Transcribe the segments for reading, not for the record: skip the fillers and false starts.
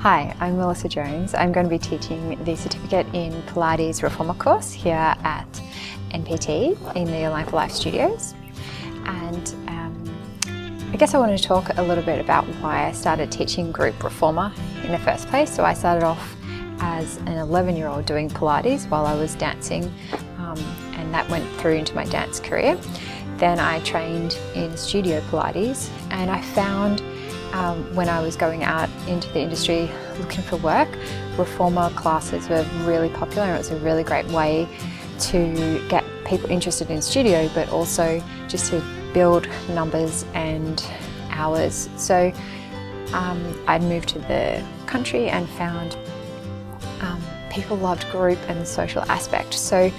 Hi, I'm Melissa Jones. I'm going to be teaching the Certificate in Pilates Reformer course here at NPT in the Align for Life studios. And I guess I want to talk a little bit about why I started teaching group Reformer in the first place. So I started off as an 11-year-old doing Pilates while I was dancing, and that went through into my dance career. Then I trained in studio Pilates, and I found when I was going out into the industry looking for work, Reformer classes were really popular, and it was a really great way to get people interested in studio, but also just to build numbers and hours. So I'd moved to the country and found people loved group and the social aspect. So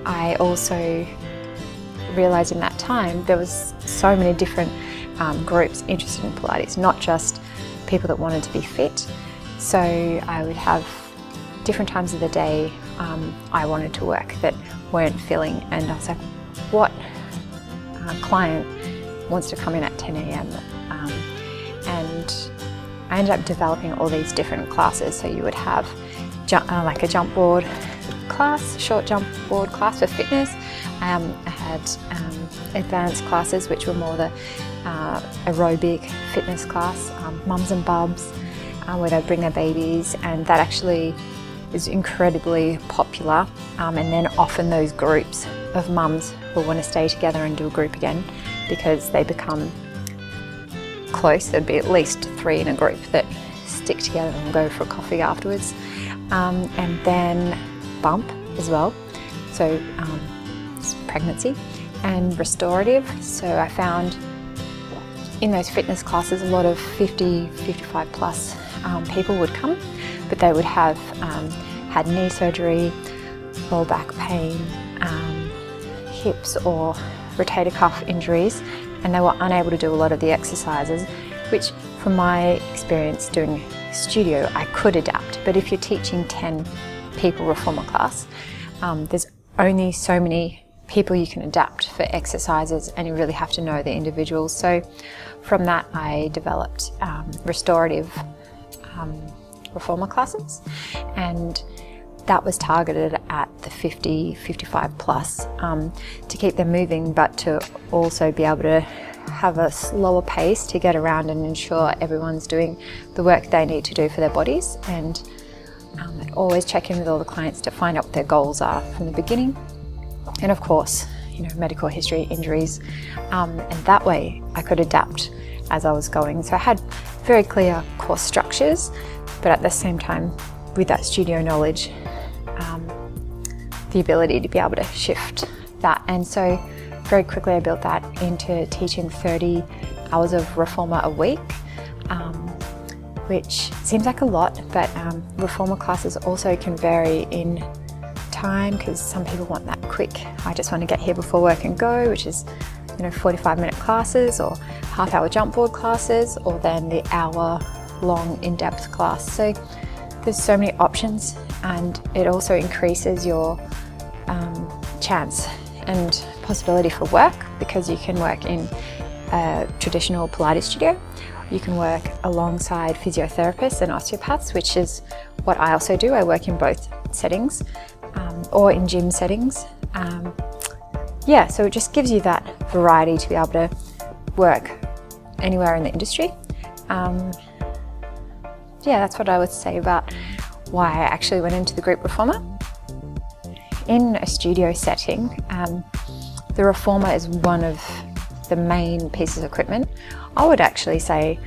I also realised in that time there was so many different groups interested in Pilates, not just people that wanted to be fit. So I would have different times of the day I wanted to work that weren't filling, and I was like, what client wants to come in at 10 a.m? And I ended up developing all these different classes. So you would have like a jump board class, short jump board class for fitness. I had advanced classes which were more the aerobic fitness class, mums and bubs, where they'd bring their babies, and that actually is incredibly popular. And then often those groups of mums will want to stay together and do a group again because they become close. There'd be at least 3 in a group that stick together and go for a coffee afterwards. And then bump as well, so pregnancy and restorative. So I found in those fitness classes a lot of 50, 55 plus people would come, but they would have had knee surgery, lower back pain, hips or rotator cuff injuries, and they were unable to do a lot of the exercises, which from my experience doing studio I could adapt. But if you're teaching 10 people Reformer class, there's only so many people you can adapt for exercises, and you really have to know the individuals. So from that I developed restorative Reformer classes, and that was targeted at the 50, 55 plus to keep them moving, but to also be able to have a slower pace to get around and ensure everyone's doing the work they need to do for their bodies. And I always check in with all the clients to find out what their goals are from the beginning. And of course, medical history, injuries, and that way I could adapt as I was going. So I had very clear course structures, but at the same time, with that studio knowledge, the ability to be able to shift that. And so very quickly I built that into teaching 30 hours of Reformer a week, which seems like a lot, but Reformer classes also can vary in time, because some people want that quick, I just want to get here before work and go, which is 45-minute classes, or half-hour jump board classes, or then the hour-long in-depth class. So there's so many options, and it also increases your chance and possibility for work, because you can work in a traditional Pilates studio. You can work alongside physiotherapists and osteopaths, which is what I also do. I work in both settings, or in gym settings. So it just gives you that variety to be able to work anywhere in the industry. That's what I would say about why I actually went into the group Reformer. In a studio setting, the Reformer is one of the main pieces of equipment. I would actually say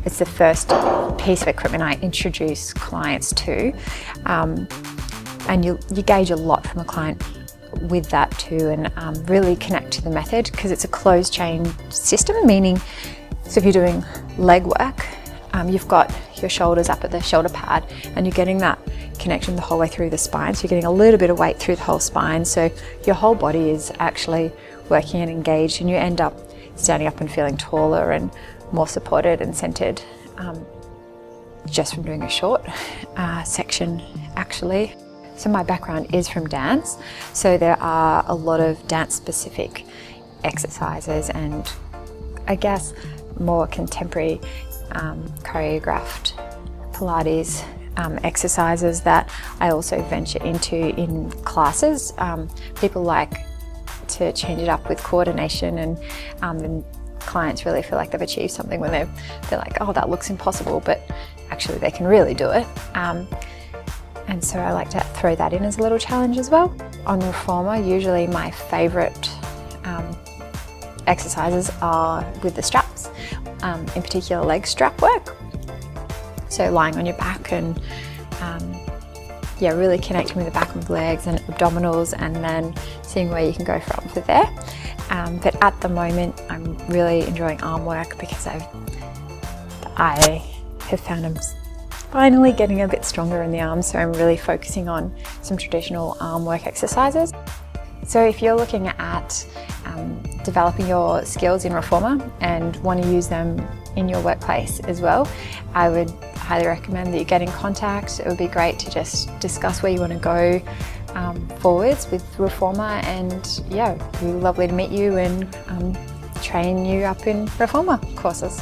it's the first piece of equipment I introduce clients to, and you gauge a lot from a client with that too, and really connect to the method, because it's a closed chain system, meaning so if you're doing leg work, you've got your shoulders up at the shoulder pad, and you're getting that connection the whole way through the spine, so you're getting a little bit of weight through the whole spine, so your whole body is actually working and engaged, and you end up standing up and feeling taller and more supported and centered, just from doing a short section actually. So my background is from dance, so there are a lot of dance specific exercises and I guess more contemporary choreographed Pilates exercises that I also venture into in classes. People like to change it up with coordination, and clients really feel like they've achieved something when they're like, oh, that looks impossible, but actually they can really do it. And so I like to throw that in as a little challenge as well. On Reformer, usually my favourite exercises are with the straps, in particular leg strap work. So lying on your back and really connecting with the back of the legs and abdominals, and then seeing where you can go from there. But at the moment, I'm really enjoying arm work because I have found I'm finally getting a bit stronger in the arms, so I'm really focusing on some traditional arm work exercises. So if you're looking at developing your skills in Reformer and want to use them in your workplace as well, I would highly recommend that you get in contact. It would be great to just discuss where you want to go forwards with Reformer, and yeah, it would be lovely to meet you and train you up in Reformer courses.